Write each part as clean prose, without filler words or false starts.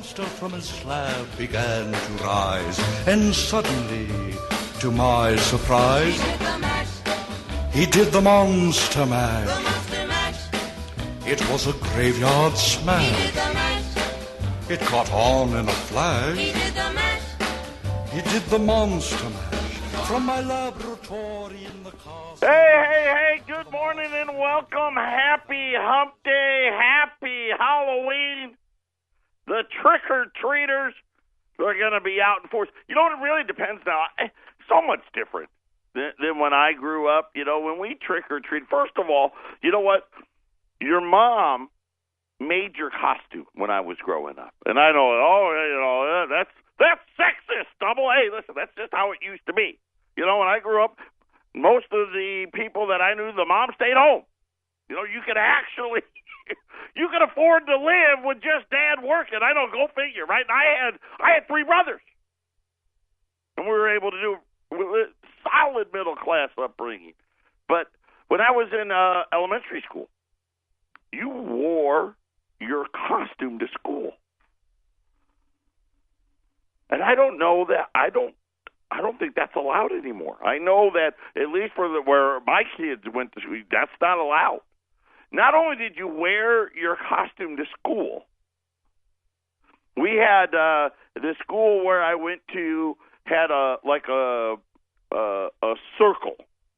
monster from his slab began to rise, and suddenly, to my surprise, he did the monster mash. It was a graveyard smash. It caught on in a flash. He did the monster mash from my laboratory in the castle. Hey, good morning and welcome. Happy Hump Day. Happy Halloween. The trick-or-treaters are going to be out in force. You know, it really depends now. So much different than when I grew up. You know, when we trick-or-treat, first of all, you know what? Your mom made your costume when I was growing up. And I know, that's sexist, double. Hey, listen, that's just how it used to be. You know, when I grew up, most of the people that I knew, the mom stayed home. You know, you could actually... You could afford to live with just dad working. I know, go figure, right? And I had three brothers, and we were able to do solid middle class upbringing. But when I was in elementary school, you wore your costume to school, and I don't know that I don't think that's allowed anymore. I know that at least for where my kids went to school, that's not allowed. Not only did you wear your costume to school, we had the school where I went to had a circle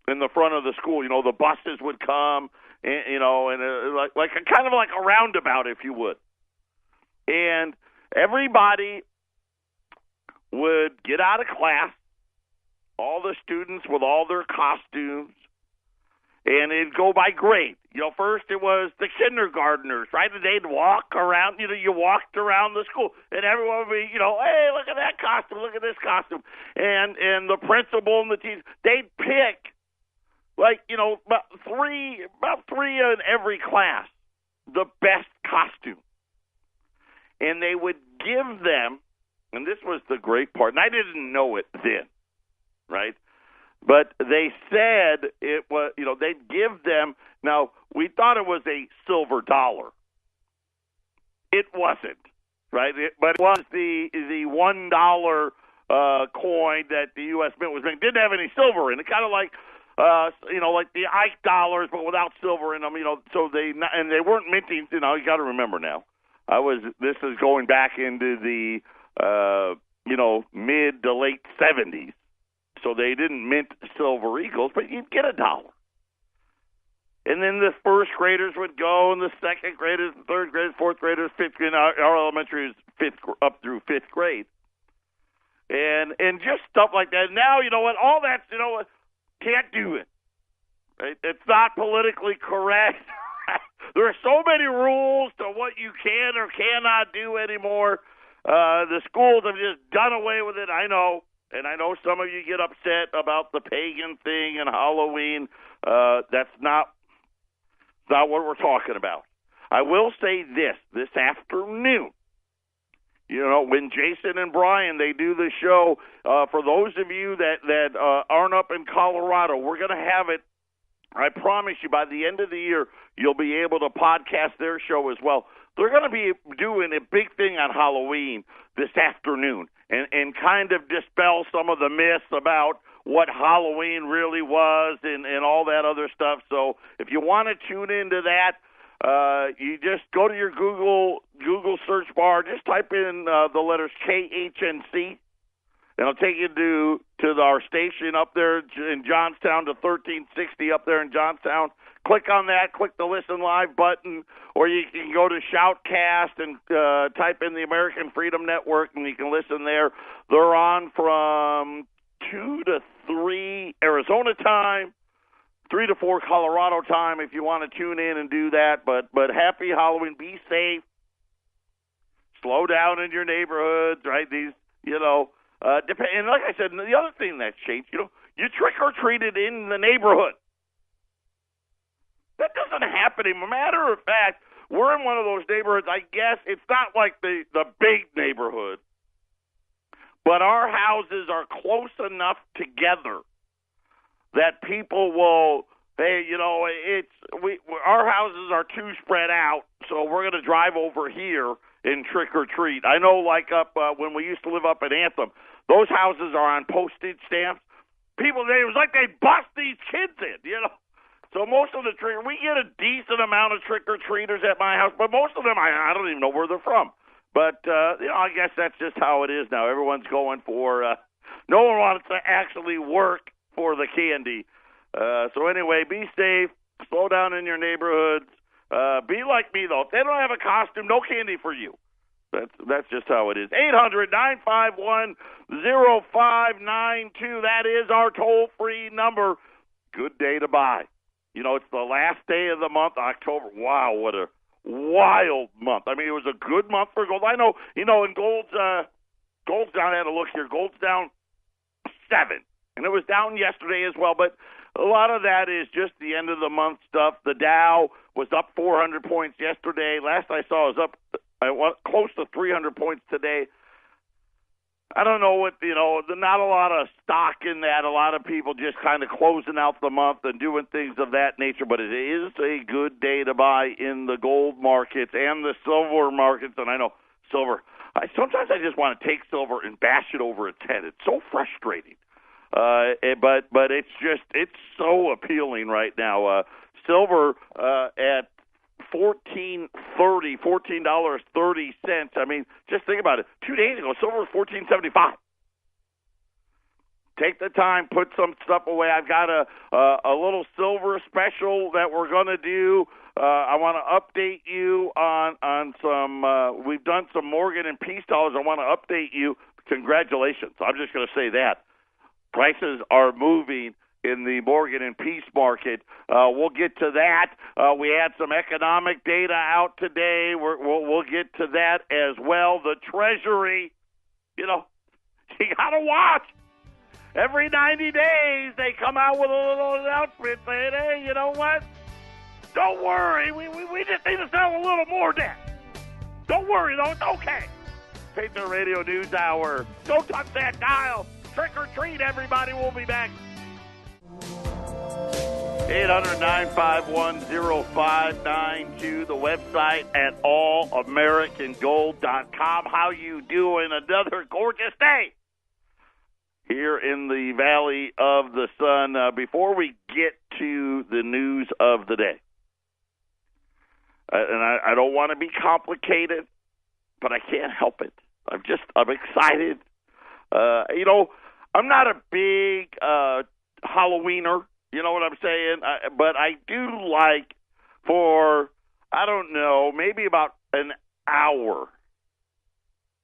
in the front of the school. You know, the buses would come, and, you know, and like a kind of like a roundabout, if you would. And everybody would get out of class, all the students with all their costumes. And it'd go by grade. You know, first it was the kindergartners, right? And they'd walk around, you know, you walked around the school. And everyone would be, you know, hey, look at that costume, look at this costume. And the principal and the teachers, they'd pick, like, you know, about three in every class, the best costume. And they would give them, and this was the great part, and I didn't know it then, right? But they said it was, you know, they'd give them, now, we thought it was a silver dollar. It wasn't, right? But it was the $1 coin that the U.S. Mint was making. Didn't have any silver in it, kind of like, you know, like the Ike dollars, but without silver in them, you know, so they weren't minting, you know, you got to remember now. This is going back into the, you know, mid to late 70s. So they didn't mint silver eagles, but you'd get $1. And then the first graders would go, and the second graders, the third graders, fourth graders, fifth grade. Our elementary is up through fifth grade, and just stuff like that. Now, you know what? All that's, you know what? Can't do it. Right? It's not politically correct. There are so many rules to what you can or cannot do anymore. The schools have just done away with it. I know. And I know some of you get upset about the pagan thing and Halloween. That's not what we're talking about. I will say this afternoon, you know, when Jason and Brian, they do the show, for those of you that aren't up in Colorado, we're going to have it, I promise you, by the end of the year, you'll be able to podcast their show as well. They're going to be doing a big thing on Halloween this afternoon and kind of dispel some of the myths about what Halloween really was and all that other stuff. So if you want to tune into that, you just go to your Google search bar, just type in the letters KHNC, and it'll take you to our station up there in Johnstown, to 1360 up there in Johnstown. Click on that, click the Listen Live button, or you can go to Shoutcast and type in the American Freedom Network, and you can listen there. They're on from 2 to 3 Arizona time, 3 to 4 Colorado time if you want to tune in and do that. But happy Halloween. Be safe. Slow down in your neighborhoods, right? These, you know, and like I said, the other thing that's changed, you know, you trick-or-treated in the neighborhood. That doesn't happen anymore. Matter of fact, we're in one of those neighborhoods, I guess, it's not like the big neighborhood, but our houses are close enough together that people will, hey, you know, our houses are too spread out, so we're going to drive over here and trick or treat. I know, like up when we used to live up in Anthem, those houses are on postage stamps. People, it was like they bust these kids in, you know. So most of the we get a decent amount of trick or treaters at my house, but most of them I don't even know where they're from. But you know, I guess that's just how it is now. Everyone's going for. No one wants to actually work for the candy. So anyway, be safe. Slow down in your neighborhoods. Be like me, though. If they don't have a costume, no candy for you. That's just how it is. 800-951-0592. That is our toll-free number. Good day to buy. You know, it's the last day of the month, October. Wow, what a wild month. I mean, it was a good month for gold. I know, you know, and gold's down. I had a look here. Gold's down 7. And it was down yesterday as well, but a lot of that is just the end of the month stuff. The Dow was up 400 points yesterday. Last I saw it was up close to 300 points today. I don't know what, you know, not a lot of stock in that. A lot of people just kind of closing out the month and doing things of that nature, but it is a good day to buy in the gold markets and the silver markets. And I know silver, sometimes I just want to take silver and bash it over its head. It's so frustrating. But it's so appealing right now. Silver at $14.30. I mean, just think about it. 2 days ago, silver was $14.75. Take the time, put some stuff away. I've got a little silver special that we're going to do. I want to update you on some. We've done some Morgan and Peace dollars. I want to update you. Congratulations. I'm just going to say that. Prices are moving in the Morgan and Peace market. We'll get to that. We had some economic data out today. We'll get to that as well. The Treasury, you know, you got to watch. Every 90 days, they come out with a little announcement saying, hey, you know what? Don't worry. We just need to sell a little more debt. Don't worry, though. It's okay. Patriot Radio News Hour. Don't touch that dial. Trick or treat, everybody. We'll be back. 800-951-0592. The website at allamericangold.com. How you doing? Another gorgeous day here in the Valley of the Sun. Before we get to the news of the day, and I don't want to be complicated, but I can't help it. I'm excited. You know, I'm not a big Halloweener, you know what I'm saying? But I do like for, I don't know, maybe about an hour,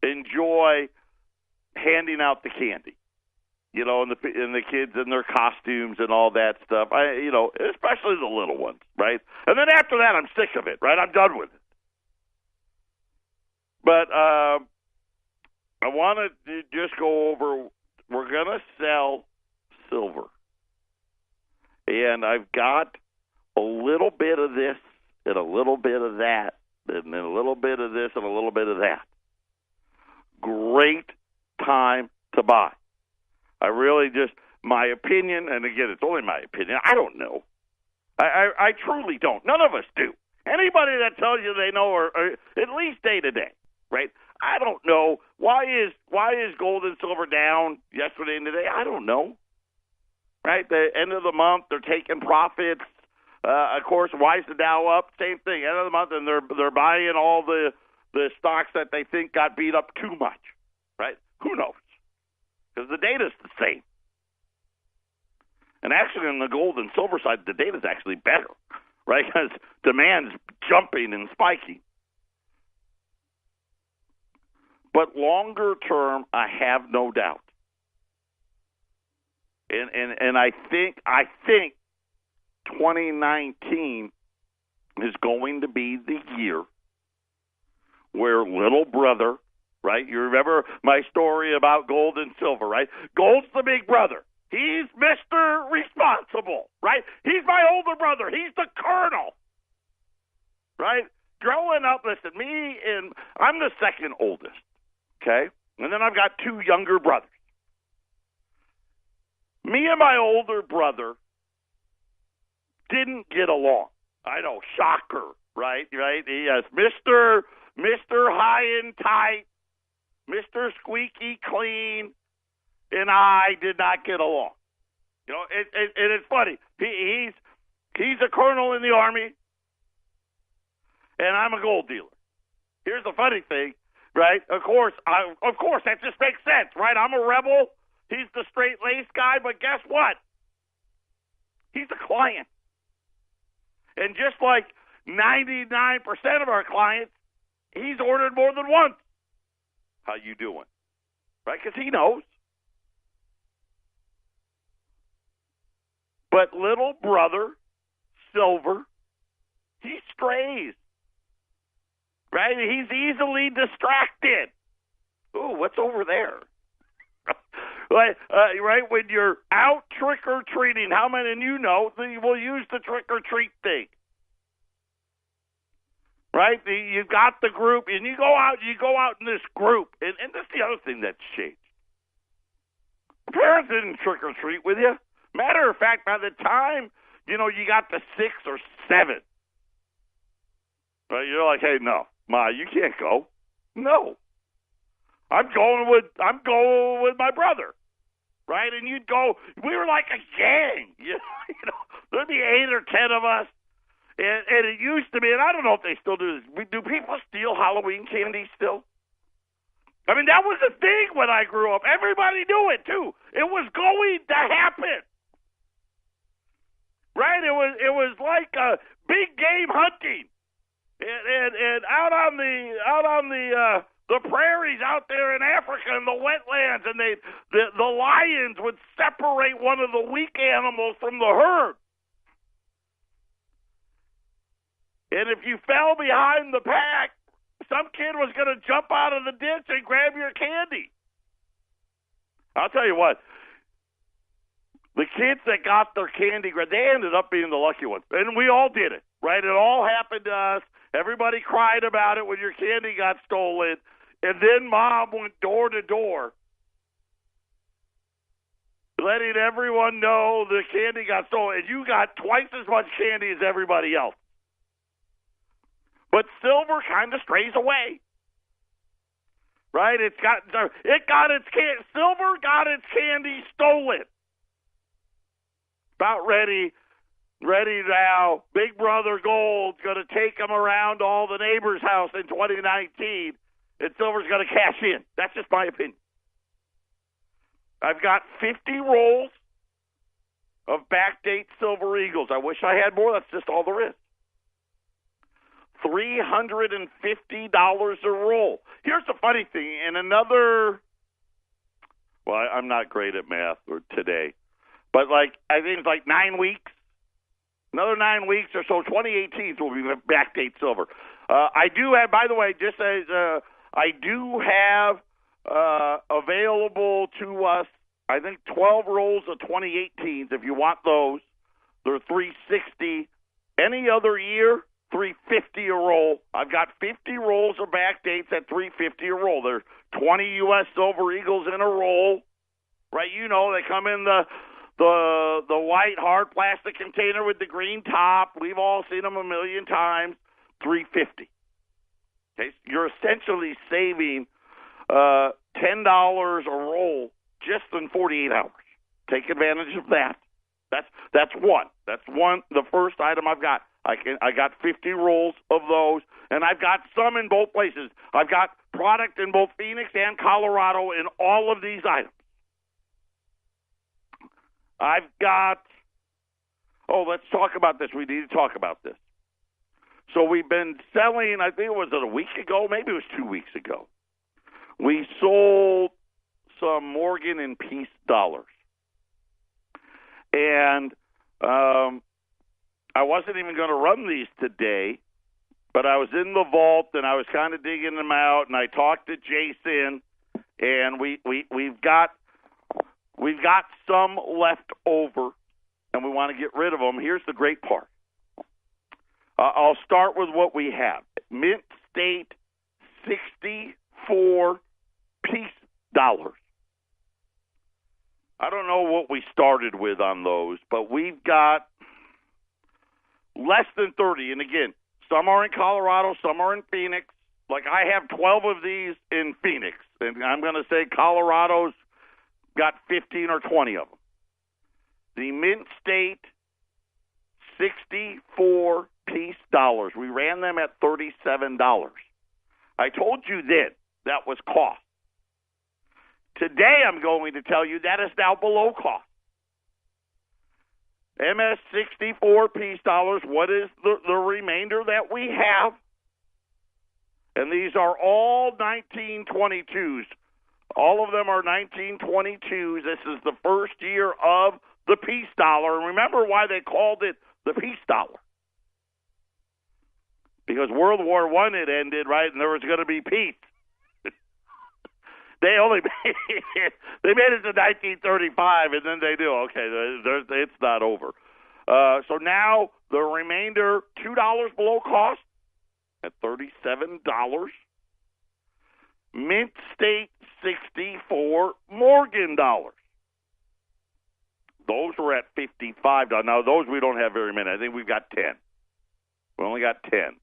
enjoy handing out the candy, you know, and the kids in their costumes and all that stuff. You know, especially the little ones, right? And then after that, I'm sick of it, right? I'm done with it. But I want to just go over, we're going to sell silver. And I've got a little bit of this and a little bit of that and then a little bit of this and a little bit of that. Great time to buy. I really just, my opinion, and again, it's only my opinion, I don't know. I truly don't. None of us do. Anybody that tells you they know are at least day to day, right? I don't know. Why is gold and silver down yesterday and today? I don't know. Right? The end of the month, they're taking profits. Of course, why is the Dow up? Same thing. End of the month, and they're buying all the stocks that they think got beat up too much. Right? Who knows? Because the data's the same. And actually, on the gold and silver side, the data's actually better. Right? Because demand's jumping and spiking. But longer term, I have no doubt. And I think 2019 is going to be the year where little brother, right? You remember my story about gold and silver, right? Gold's the big brother. He's Mr. Responsible, right? He's my older brother. He's the colonel, right? Growing up, listen, I'm the second oldest, okay? And then I've got 2 younger brothers. Me and my older brother didn't get along. I know, shocker, right? Yes, Mr. High and Tight, Mr. Squeaky Clean, and I did not get along. You know, and it's funny. He's a colonel in the Army, and I'm a gold dealer. Here's the funny thing, right? Of course, that just makes sense, right? I'm a rebel. He's the straight-laced guy, but guess what? He's a client. And just like 99% of our clients, he's ordered more than once. How you doing? Right? Because he knows. But little brother, Silver, he strays. Right? He's easily distracted. Ooh, what's over there? Right? When you're out trick-or-treating, how many of you know will use the trick-or-treat thing? Right? You got the group, and you go out in this group. And that's the other thing that's changed. Parents didn't trick-or-treat with you. Matter of fact, by the time, you got to 6 or 7, right, you're like, hey, no, Ma, you can't go. No. I'm going with my brother. Right? And you'd go, we were like a gang. There'd be 8 or 10 of us. And it used to be, and I don't know if they still do this. Do people steal Halloween candy still? I mean, that was a thing when I grew up. Everybody knew it, too. It was going to happen. Right? It was like big game hunting. And out on the prairies out there in Africa and the wetlands, and the lions would separate one of the weak animals from the herd. And if you fell behind the pack, some kid was going to jump out of the ditch and grab your candy. I'll tell you what, the kids that got their candy, they ended up being the lucky ones. And we all did it, right? It all happened to us. Everybody cried about it when your candy got stolen. And then Mom went door to door, letting everyone know the candy got stolen. And you got twice as much candy as everybody else. But Silver kind of strays away. Right? Silver got its candy stolen. About ready now. Big Brother Gold's going to take him around to all the neighbors' house in 2019, and Silver's going to cash in. That's just my opinion. I've got 50 rolls of backdate Silver Eagles. I wish I had more. That's just all there is. $350 a roll. Here's the funny thing. I'm not great at math today, but I think it's 9 weeks. Another 9 weeks or so, 2018 will be backdate Silver. I do have, by the way, just as I do have available to us, I think 12 rolls of 2018s. If you want those, they're $360. Any other year, $350 a roll. I've got 50 rolls of backdates at $350 a roll. There's 20 U.S. Silver Eagles in a roll, right? They come in the white hard plastic container with the green top. We've all seen them a million times. $350. Okay, you're essentially saving $10 a roll just in 48 hours. Take advantage of that. That's one. That's one. The first item I've got. I got 50 rolls of those, and I've got some in both places. I've got product in both Phoenix and Colorado in all of these items. I've got, let's talk about this. We need to talk about this. So we've been selling, I think it was a week ago, maybe it was 2 weeks ago. We sold some Morgan and Peace dollars. And I wasn't even going to run these today, but I was in the vault and I was kind of digging them out, and I talked to Jason, and we've got some left over, and we want to get rid of them. Here's the great part. I'll start with what we have. Mint State 64 Peace dollars. I don't know what we started with on those, but we've got less than 30. And again, Some are in Colorado, some are in Phoenix. Like I have 12 of these in Phoenix, and I'm going to say Colorado's got 15 or 20 of them. The Mint State 64-piece dollars. We ran them at $37. I told you then that was cost. Today I'm going to tell you that is now below cost. MS 64-piece dollars, what is the remainder that we have? And these are all 1922s. All of them are 1922s. This is the first year of the peace dollar. And remember why they called it the peace dollar. Because World War I had ended, right, and there was going to be peace. They made it to 1935, and then they knew, okay, it's not over. So now the remainder, $2 below cost at $37. Mint State 64 Morgan dollars. Those were at $55. Now, those we don't have very many. I think we've got 10. We only got 10.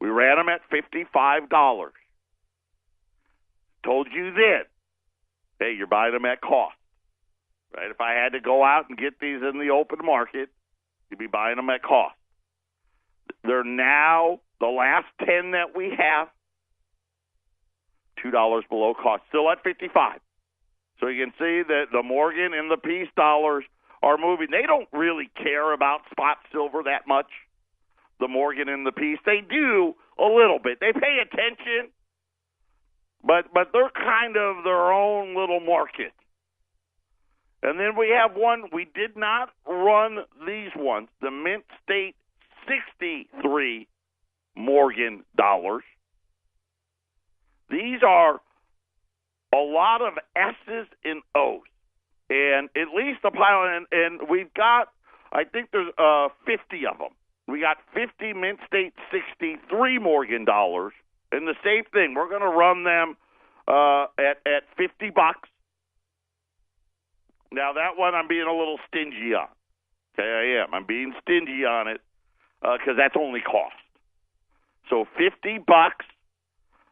We ran them at $55. Told you then, hey, you're buying them at cost. Right? If I had to go out and get these in the open market, you'd be buying them at cost. They're now, the last 10 that we have, $2 below cost, still at $55. So you can see that the Morgan and the peace dollars are moving. They don't really care about spot silver that much, the Morgan and the peace. They do a little bit. They pay attention, but they're kind of their own little market. And then we have one, we did not run these ones, the Mint State 63 Morgan dollars. These are a lot of S's and O's, and at least a pile, and we've got, I think there's 50 of them. We got 50 Mint State 63 Morgan dollars, and the same thing, we're going to run them at $50. Now, that one I'm being a little stingy on. Okay, I am. I'm being stingy on it because that's only cost. So $50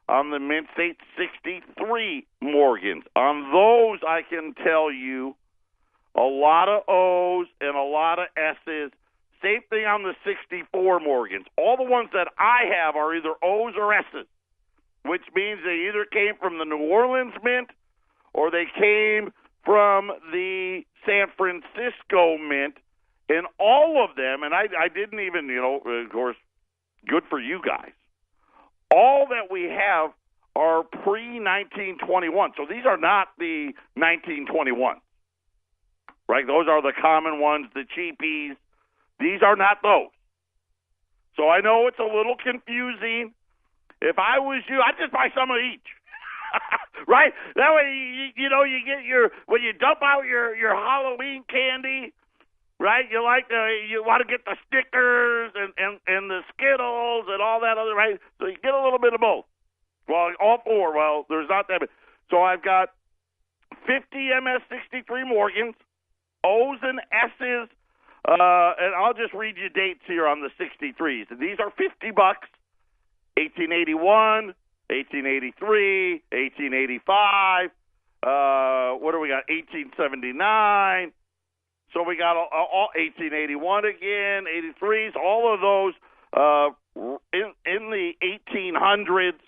on the Mint State 63 Morgans. On those, I can tell you a lot of O's and a lot of S's. Same thing on the 64 Morgans. All the ones that I have are either O's or S's, which means they either came from the New Orleans Mint or they came from the San Francisco Mint. And all of them, and I didn't even, of course, good for you guys. All that we have are pre-1921. So these are not the 1921, right? Those are the common ones, the cheapies. These are not those. So I know it's a little confusing. If I was you, I'd just buy some of each, right? That way, you get when you dump out your Halloween candy, right? You want to get the stickers and the Skittles and all that other, right? So you get a little bit of both. Well, all four. Well, there's not that many. So I've got 50 MS-63 Morgans, O's and S's, and I'll just read you dates here on the 63s. And these are $50. 1881, 1883, 1885. What do we got? 1879. So we got all 1881 again, 83s, all of those in the 1800s.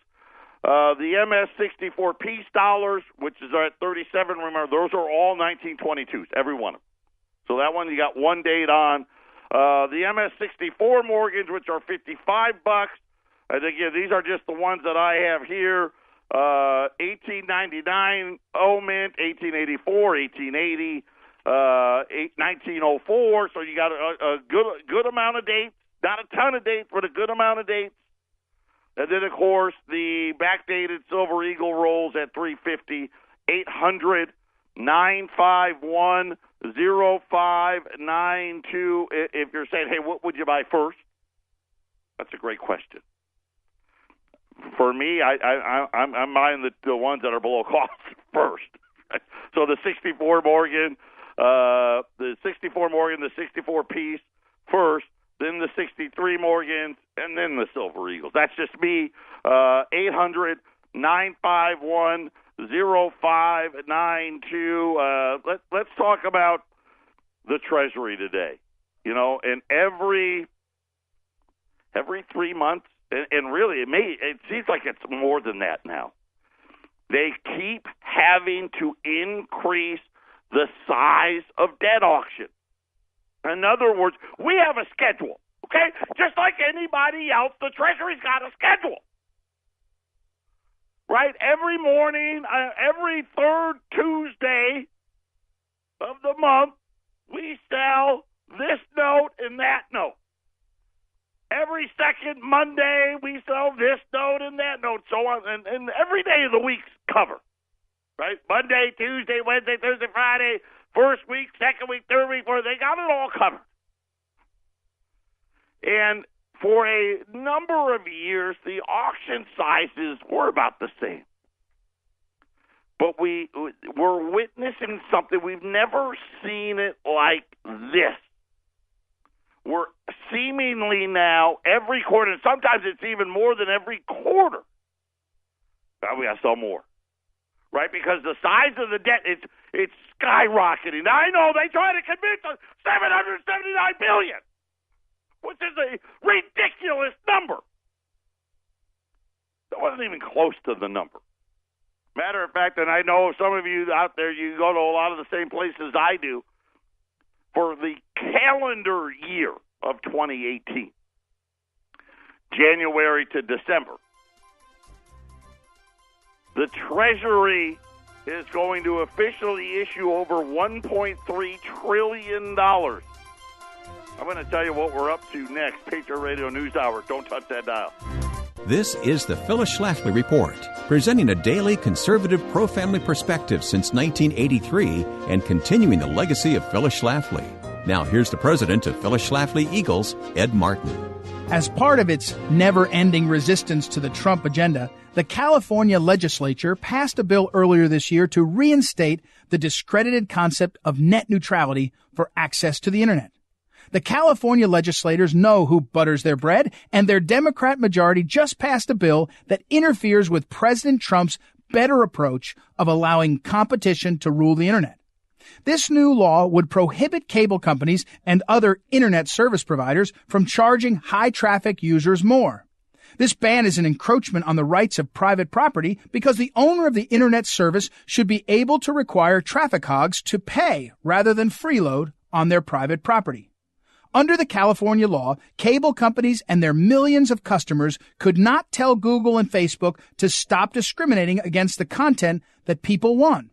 The MS-64 peace dollars, which is at 37, remember, those are all 1922s, every one of them. So that one you got one date on. The MS-64 Morgans, which are $55. And again, these are just the ones that I have here. 1899 O-Mint, 1884, 1880. 1904, so you got a good amount of dates, not a ton of dates, but a good amount of dates. And then, of course, the backdated Silver Eagle rolls at $350, 800 951 0592. If you're saying, hey, what would you buy first? That's a great question. For me, I'm buying the ones that are below cost first. So the 64 Morgan. The 64 Morgan, the 64 piece first, then the 63 Morgans, and then the Silver Eagles. That's just me. 800-951-0592. Let's talk about the Treasury today. You know, and every 3 months, and really it seems like it's more than that now. They keep having to increase the size of debt auction. In other words, we have a schedule, okay? Just like anybody else, the Treasury's got a schedule. Right? Every morning, every third Tuesday of the month, we sell this note and that note. Every second Monday, we sell this note and that note, so on, and every day of the week's covered. Right? Monday, Tuesday, Wednesday, Thursday, Friday, first week, second week, third week, fourth, they got it all covered. And for a number of years, the auction sizes were about the same. But we're witnessing something. We've never seen it like this. We're seemingly now every quarter, and sometimes it's even more than every quarter. Now we got to sell more. Right, because the size of the debt, it's skyrocketing. Now, I know they try to convince us $779 billion, which is a ridiculous number. That wasn't even close to the number. Matter of fact, and I know some of you out there, you go to a lot of the same places I do, for the calendar year of 2018, January to December, the Treasury is going to officially issue over $1.3 trillion. I'm going to tell you what we're up to next. Patriot Radio News Hour. Don't touch that dial. This is the Phyllis Schlafly Report, presenting a daily conservative pro-family perspective since 1983 and continuing the legacy of Phyllis Schlafly. Now here's the president of Phyllis Schlafly Eagles, Ed Martin. As part of its never-ending resistance to the Trump agenda, the California legislature passed a bill earlier this year to reinstate the discredited concept of net neutrality for access to the Internet. The California legislators know who butters their bread, and their Democrat majority just passed a bill that interferes with President Trump's better approach of allowing competition to rule the Internet. This new law would prohibit cable companies and other Internet service providers from charging high-traffic users more. This ban is an encroachment on the rights of private property because the owner of the Internet service should be able to require traffic hogs to pay rather than freeload on their private property. Under the California law, cable companies and their millions of customers could not tell Google and Facebook to stop discriminating against the content that people want.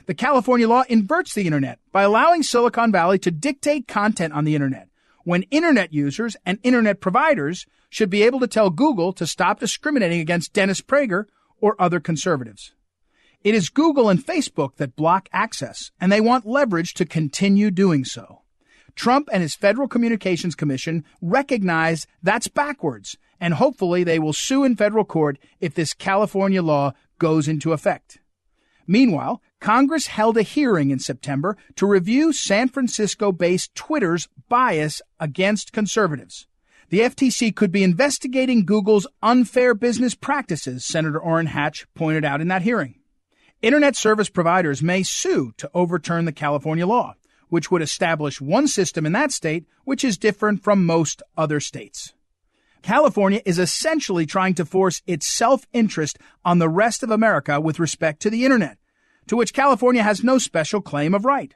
The California law inverts the Internet by allowing Silicon Valley to dictate content on the Internet, when Internet users and Internet providers should be able to tell Google to stop discriminating against Dennis Prager or other conservatives. It is Google and Facebook that block access, and they want leverage to continue doing so. Trump and his Federal Communications Commission recognize that's backwards, and hopefully they will sue in federal court if this California law goes into effect. Meanwhile, Congress held a hearing in September to review San Francisco-based Twitter's bias against conservatives. The FTC could be investigating Google's unfair business practices, Senator Orrin Hatch pointed out in that hearing. Internet service providers may sue to overturn the California law, which would establish one system in that state which is different from most other states. California is essentially trying to force its self-interest on the rest of America with respect to the Internet, to which California has no special claim of right.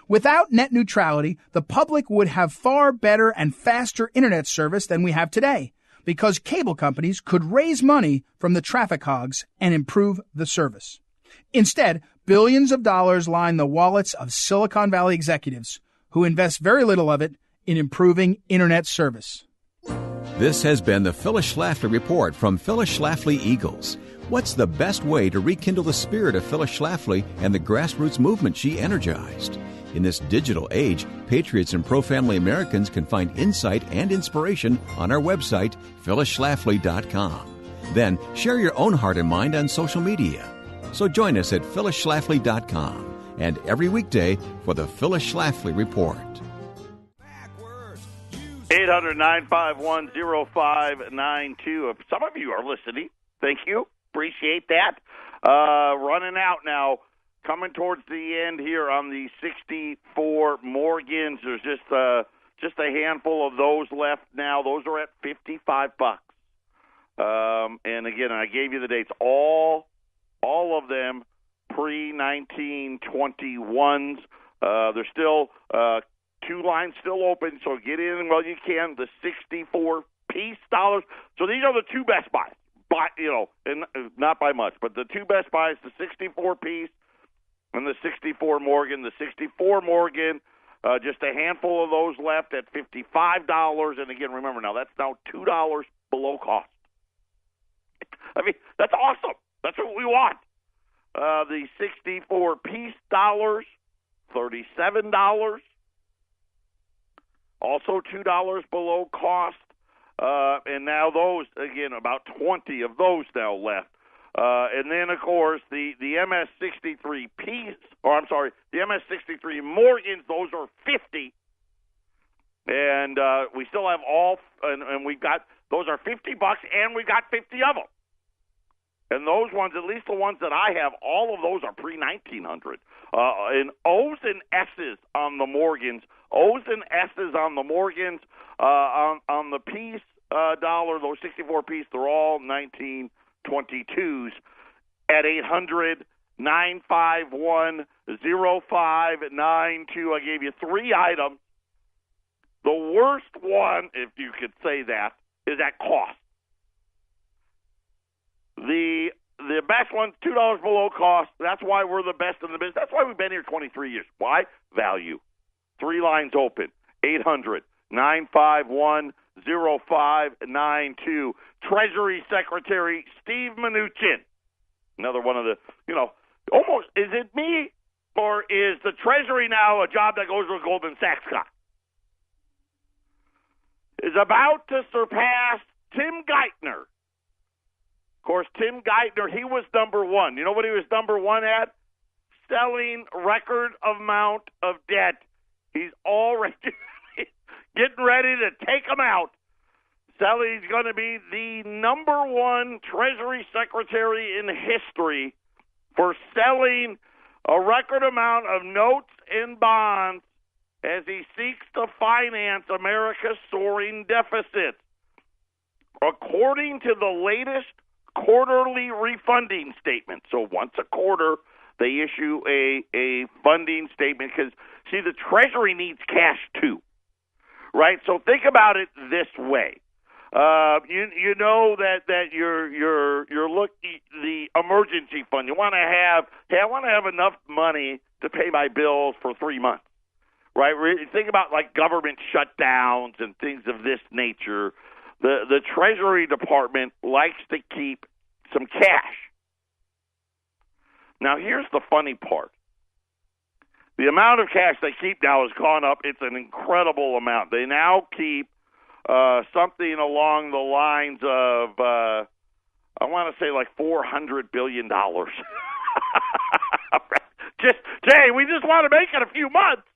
Without net neutrality, the public would have far better and faster Internet service than we have today, because cable companies could raise money from the traffic hogs and improve the service. Instead, billions of dollars line the wallets of Silicon Valley executives, who invest very little of it in improving Internet service. This has been the Phyllis Schlafly Report from Phyllis Schlafly Eagles. What's the best way to rekindle the spirit of Phyllis Schlafly and the grassroots movement she energized? In this digital age, patriots and pro-family Americans can find insight and inspiration on our website, phyllisschlafly.com. Then share your own heart and mind on social media. So join us at phyllisschlafly.com and every weekday for the Phyllis Schlafly Report. 800-951-0592. If some of you are listening, thank you. Appreciate that. Running out now. Coming towards the end here on the 64 Morgans. There's just a handful of those left now. Those are at $55. And again, I gave you the dates. All of them pre-1921s. There's still two lines still open, so get in while you can. The 64-piece dollars. So these are the two best buys. And not by much, but the two best buys: the 64-piece. And the 64 Morgan, just a handful of those left at $55. And again, remember now, that's now $2 below cost. I mean, that's awesome. That's what we want. The 64-piece dollars, $37. Also $2 below cost. And now those, again, about 20 of those now left. And then, of course, the MS-63 the MS-63 Morgans, those are $50. And we still have and we've got, those are $50, and we got 50 of them. And those ones, at least the ones that I have, all of those are pre-1900. And O's and S's on the Morgans. On the piece dollar, those 64-piece, they're all 1922s at 800-951-0592. I gave you three items. The worst one, if you could say that, is at cost. The best one's $2 below cost. That's why we're the best in the business. That's why we've been here 23 years. Why? Value. Three lines open. 800-951-0592. Treasury Secretary Steve Mnuchin. Another one of the, almost, is it me or is the Treasury now a job that goes with Goldman Sachs guy? Is about to surpass Tim Geithner. Of course, Tim Geithner, he was number one. You know what he was number one at? Selling record amount of debt. He's already getting ready to take them out. He's going to be the number one Treasury Secretary in history for selling a record amount of notes and bonds as he seeks to finance America's soaring deficits. According to the latest quarterly refunding statement, so once a quarter they issue a funding statement because, see, the Treasury needs cash too, right? So think about it this way. You know that you're looking the emergency fund. You want to have, hey, I want to have enough money to pay my bills for 3 months, right? Think about like government shutdowns and things of this nature. The Treasury Department likes to keep some cash. Now, here's the funny part. The amount of cash they keep now has gone up. It's an incredible amount. They now keep something along the lines of, I want to say like $400 billion. We just want to make it a few months.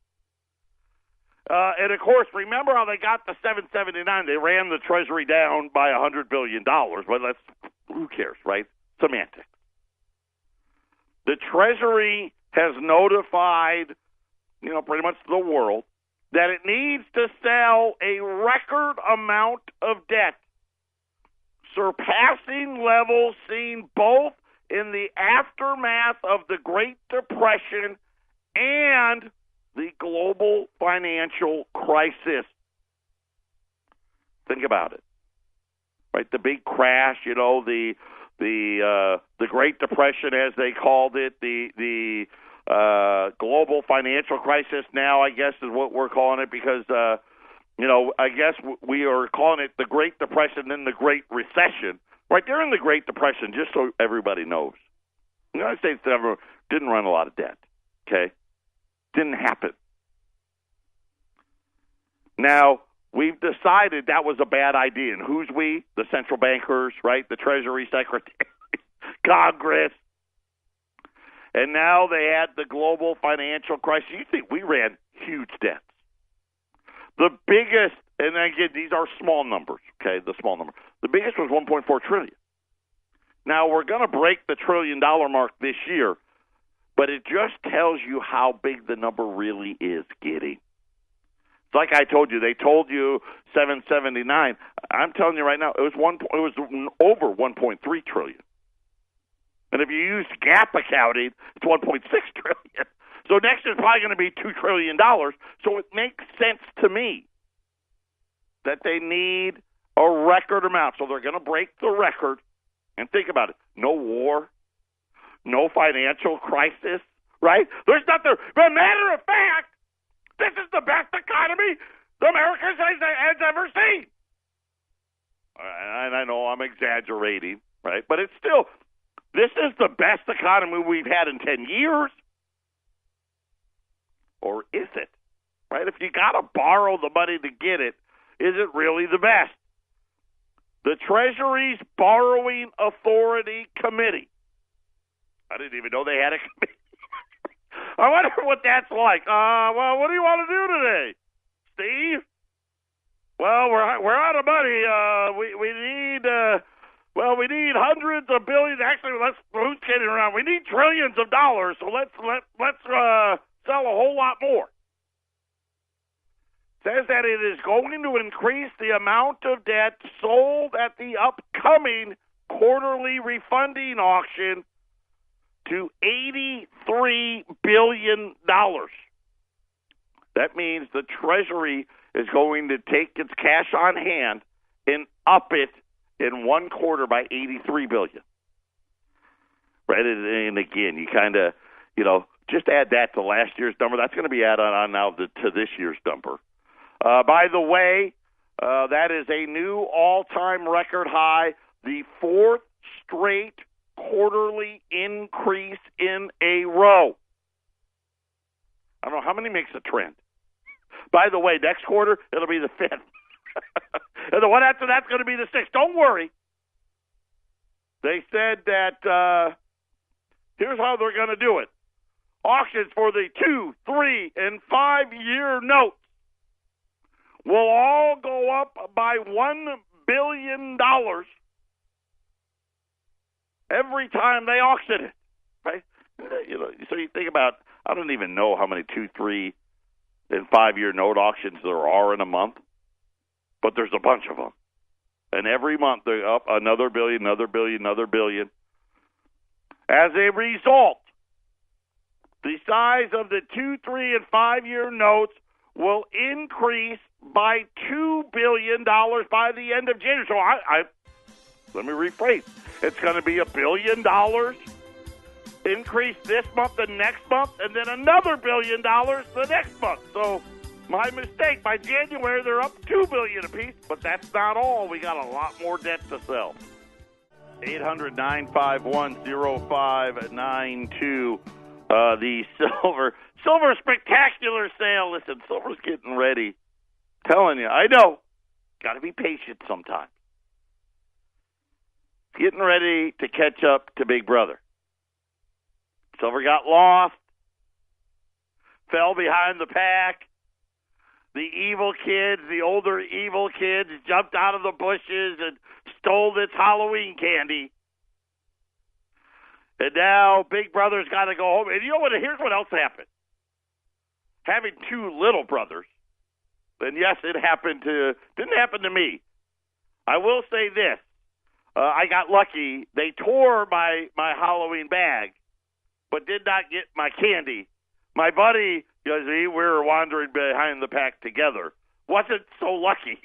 And, of course, remember how they got the 779. They ran the Treasury down by $100 billion. But who cares, right? Semantics. The Treasury has notified, pretty much the world, that it needs to sell a record amount of debt, surpassing levels seen both in the aftermath of the Great Depression and the global financial crisis. Think about it, right? The big crash, the Great Depression, as they called it, the global financial crisis now, I guess, is what we're calling it because, I guess we are calling it the Great Depression, then the Great Recession. Right during the Great Depression, just so everybody knows, the United States didn't run a lot of debt, okay? Didn't happen. Now, we've decided that was a bad idea. And who's we? The central bankers, right? The Treasury Secretary, Congress. And now they had the global financial crisis. You think we ran huge debts. The biggest And again, these are small numbers, okay, the small number. The biggest was $1.4 trillion. Now, we're going to break the $1 trillion mark this year, but it just tells you how big the number really is getting. It's like I told you, they told you 779. I'm telling you right now, it was over 1.3 trillion. And if you use GAAP accounting, it's 1.6 trillion. So next year is probably going to be $2 trillion. So it makes sense to me that they need a record amount. So they're going to break the record. And think about it. No war, no financial crisis, right? There's nothing. As a matter of fact, this is the best economy America has ever seen. And I know I'm exaggerating, right? But it's still, this is the best economy we've had in 10 years. Or is it? Right? If you got to borrow the money to get it, is it really the best? The Treasury's Borrowing Authority Committee. I didn't even know they had a committee. I wonder what that's like. Well, what do you want to do today, Steve? Well, we're out of money. We need hundreds of billions. Actually, who's kidding around? We need trillions of dollars. So let's sell a whole lot more. Says that it is going to increase the amount of debt sold at the upcoming quarterly refunding auction to $83 billion. That means the Treasury is going to take its cash on hand and up it in one quarter by $83 billion. Right? And again, you kind of, just add that to last year's number. That's going to be added on now to this year's number. By the way, that is a new all-time record high, the fourth straight quarterly increase in a row. I don't know how many makes a trend. By the way, next quarter, it'll be the fifth. And the one after that's going to be the sixth. Don't worry. They said that here's how they're going to do it. Auctions for the 2, 3, and 5-year notes will all go up by $1 billion every time they auction it, right? So you think about, I don't even know how many 2, 3, and 5-year note auctions there are in a month, but there's a bunch of them. And every month they're up another billion, another billion, another billion. As a result, the size of the 2, 3, and 5-year notes will increase by $2 billion by the end of January. So let me rephrase. It's going to be $1 billion increase this month and next month, and then another $1 billion the next month. So my mistake. By January, they're up $2 billion apiece, but that's not all. We got a lot more debt to sell. 800-951-0592. The silver spectacular sale. Listen, silver's getting ready. Telling you, I know. Got to be patient sometimes. Getting ready to catch up to Big Brother. Silver got lost. Fell behind the pack. The evil kids, the older evil kids, jumped out of the bushes and stole its Halloween candy. And now Big Brother's got to go home. And you know what? Here's what else happened. Having two little brothers, and yes, didn't happen to me. I will say this. I got lucky. They tore my Halloween bag, but did not get my candy. My buddy, because we were wandering behind the pack together, wasn't so lucky.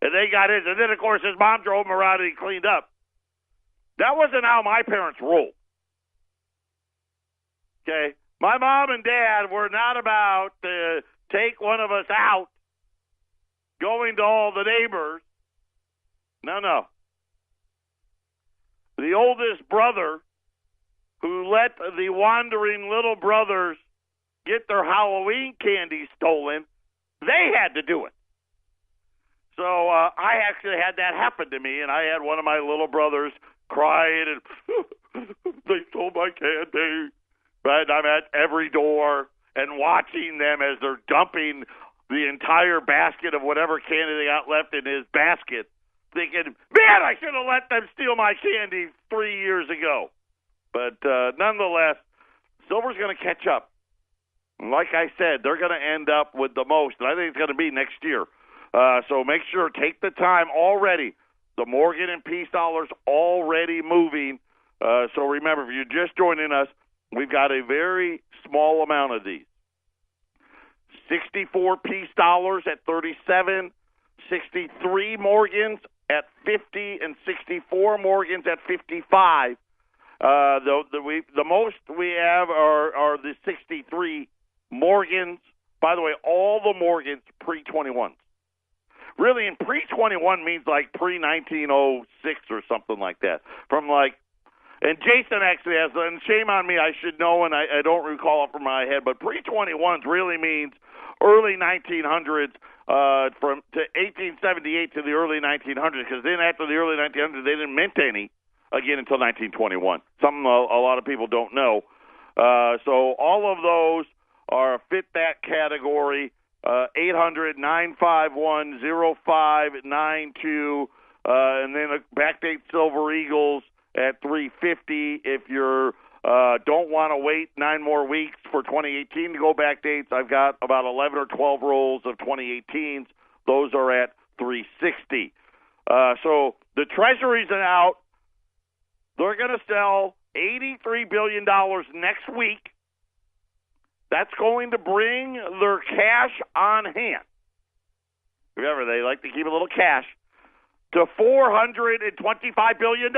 And they got his. And then, of course, his mom drove him around and he cleaned up. That wasn't how my parents rolled. Okay? My mom and dad were not about to take one of us out, going to all the neighbors. No. The oldest brother, who let the wandering little brothers get their Halloween candy stolen, they had to do it. So I actually had that happen to me, and I had one of my little brothers crying, and they stole my candy. Right? I'm at every door and watching them as they're dumping the entire basket of whatever candy they got left in his basket, thinking, man, I should have let them steal my candy 3 years ago. But nonetheless, silver's going to catch up. And like I said, they're going to end up with the most, and I think it's going to be next year. So make sure, take the time already. The Morgan and Peace dollars already moving. So remember, if you're just joining us, we've got a very small amount of these. 64 Peace dollars at 37, 63 Morgans at 50, and 64 Morgans at 55. The most we have are the 63 Morgans. By the way, all the Morgans pre-21s. Really, in pre-21 means like pre-1906 or something like that. And Jason actually has, and shame on me, I should know, and I don't recall it from my head, but pre-21s really means early 1900s from to 1878 to the early 1900s, because then after the early 1900s, they didn't mint any again until 1921. Something a lot of people don't know. So all of those fit that category. 800-951-0592, and then a backdate Silver Eagles at 350. If you don't want to wait 9 more weeks for 2018 to go backdates, I've got about 11 or 12 rolls of 2018s. Those are at 360. So the Treasuries are out. They're going to sell $83 billion next week. That's going to bring their cash on hand. Remember, they like to keep a little cash to $425 billion.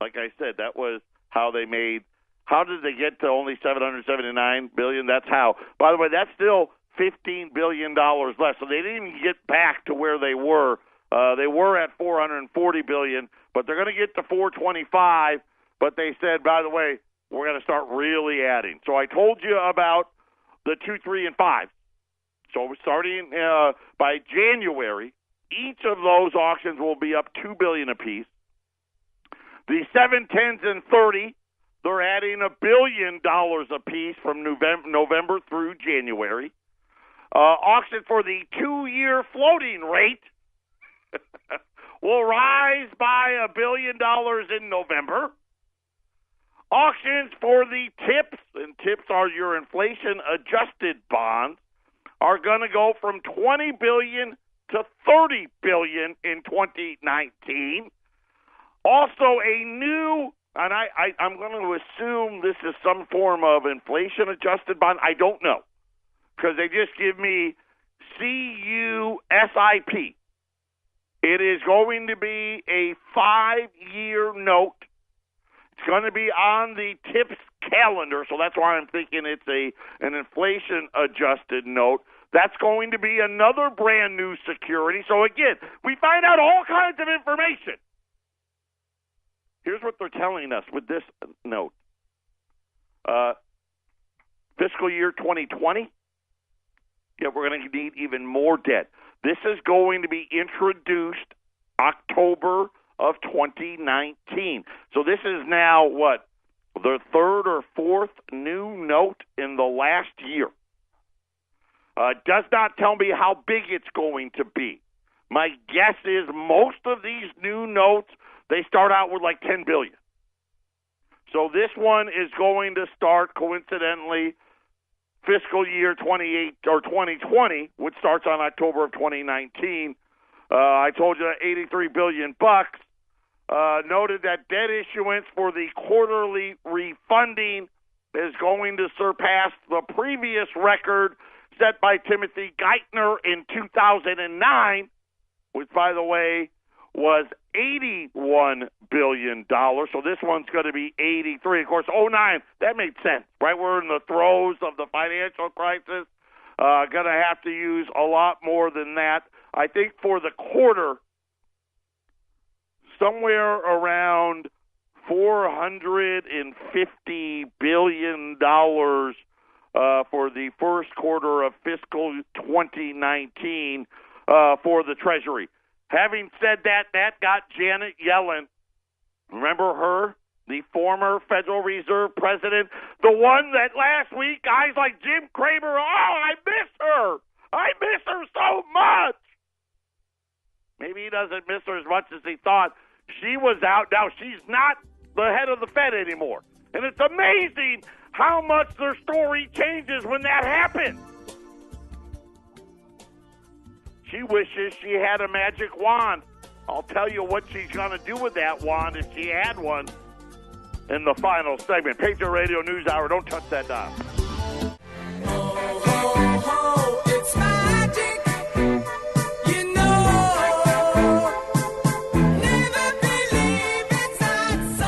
Like I said, that was how they made. How did they get to only $779 billion? That's how. By the way, that's still $15 billion less. So they didn't even get back to where they were. They were at $440 billion, but they're going to get to $425. But they said, by the way, we're going to start really adding. So I told you about the 2, 3, and 5. So starting by January, each of those auctions will be up $2 billion apiece. The 7, 10s, and 30, they're adding $1 billion apiece from November through January. Auction for the 2-year floating rate will rise by $1 billion in November. Auctions for the TIPS, and TIPS are your inflation-adjusted bonds, are going to go from $20 billion to $30 billion in 2019. Also, a new, and I'm going to assume this is some form of inflation-adjusted bond. I don't know, because they just give me CUSIP. It is going to be a 5-year note. It's going to be on the TIPS calendar, so that's why I'm thinking it's an inflation-adjusted note. That's going to be another brand-new security. So, again, we find out all kinds of information. Here's what they're telling us with this note. Fiscal year 2020, we're going to need even more debt. This is going to be introduced October of 2019. So this is now, the 3rd or 4th new note in the last year. Does not tell me how big it's going to be. My guess is most of these new notes, they start out with like $10 billion. So this one is going to start, coincidentally, fiscal year 28 or 2020, which starts on October of 2019. I told you $83 billion. Noted that debt issuance for the quarterly refunding is going to surpass the previous record set by Timothy Geithner in 2009, which, by the way, was $81 billion. So this one's going to be 83. Of course, 09, that made sense, right? We're in the throes of the financial crisis. Going to have to use a lot more than that. I think for the quarter, somewhere around $450 billion for the first quarter of fiscal 2019 for the Treasury. Having said that, that got Janet Yellen, remember her, the former Federal Reserve president, the one that last week guys like Jim Cramer, I miss her. I miss her so much. Maybe he doesn't miss her as much as he thought. She was out. Now she's not the head of the Fed anymore. And it's amazing how much their story changes when that happens. She wishes she had a magic wand. I'll tell you what she's going to do with that wand if she had one in the final segment. Patriot Radio News Hour. Don't touch that dial. Ho, ho, ho, it's magic. You know, never believe it's not so.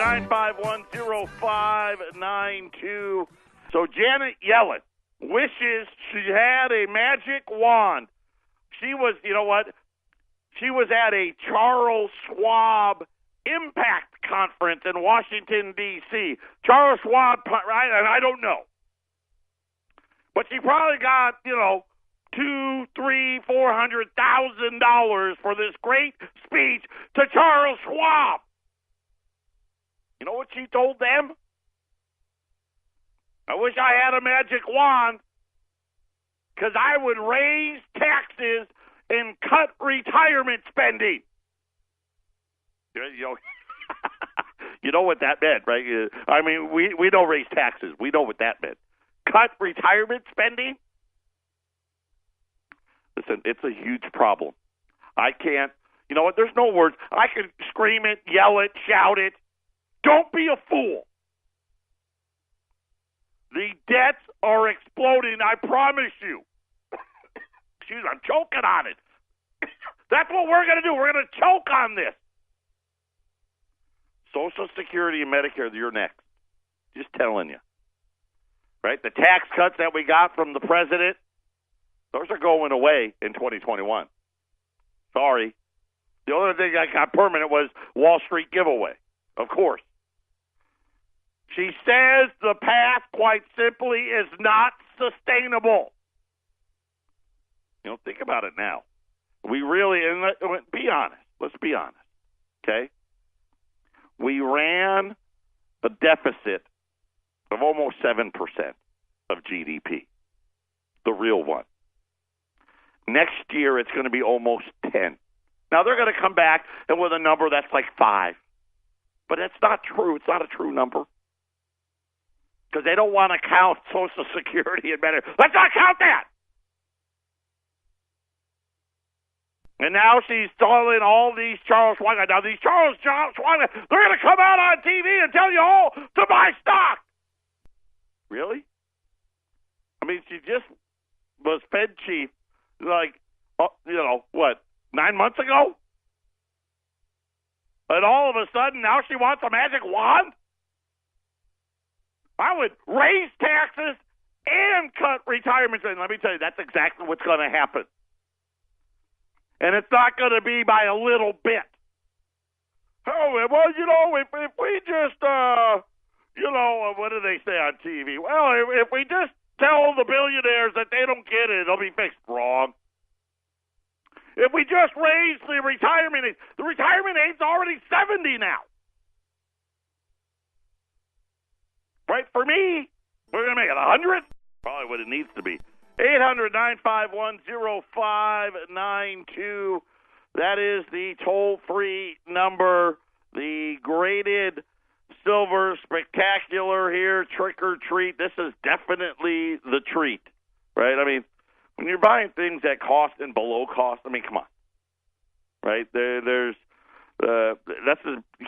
800-951-0592. So Janet Yellen wishes she had a magic wand. She was, you know what? She was at a Charles Schwab Impact Conference in Washington, D.C. Charles Schwab, right? And I don't know. But she probably got, $200,000, $300,000, $400,000 for this great speech to Charles Schwab. You know what she told them? I wish I had a magic wand because I would raise taxes and cut retirement spending. You know what that meant, right? I mean, we don't raise taxes. We know what that meant. Cut retirement spending? Listen, it's a huge problem. I can't, you know what, there's no words. I can scream it, yell it, shout it. Don't be a fool. The debts are exploding, I promise you. Excuse me, I'm choking on it. That's what we're going to do. We're going to choke on this. Social Security and Medicare, you're next. Just telling you. Right? The tax cuts that we got from the president, those are going away in 2021. Sorry. The only thing that got permanent was Wall Street giveaway, of course. She says the path, quite simply, is not sustainable. Think about it now. We really, and be honest. Let's be honest, okay? We ran a deficit of almost 7% of GDP, the real one. Next year, it's going to be almost 10. Now, they're going to come back and with a number that's like 5. But it's not true. It's not a true number. Because they don't want to count Social Security and Medicare. Let's not count that! And now she's calling all these Charles Schwab. Now, these Charles Schwab, they're going to come out on TV and tell you all to buy stock. Really? I mean, she just was Fed chief, 9 months ago? And all of a sudden, now she wants a magic wand? I would raise taxes and cut retirement. And let me tell you, that's exactly what's going to happen. And it's not going to be by a little bit. Oh, well, if we just, what do they say on TV? Well, if we just tell the billionaires that they don't get it, it'll be fixed. Wrong. If we just raise the retirement age is already 70 now. Right? For me, we're going to make it 100? Probably what it needs to be. 800-951-0592. That is the toll-free number. The graded silver spectacular here, trick or treat. This is definitely the treat, right? I mean, when you're buying things at cost and below cost, I mean, come on, right? You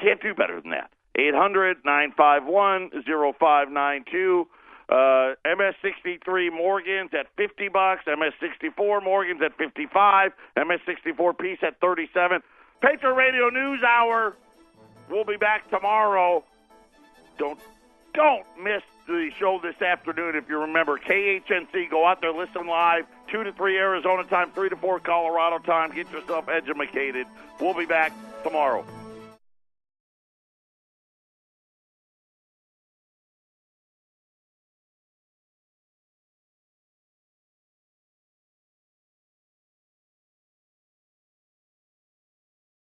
can't do better than that. 800-951-0592. MS63 Morgans at $50, MS64 Morgans at $55, MS64 piece at $37. Patriot Radio News Hour. We'll be back tomorrow. Don't miss the show this afternoon. If you remember, KHNC, go out there, listen live, 2 to 3 Arizona time, 3 to 4 Colorado time. Get yourself educated. We'll be back tomorrow.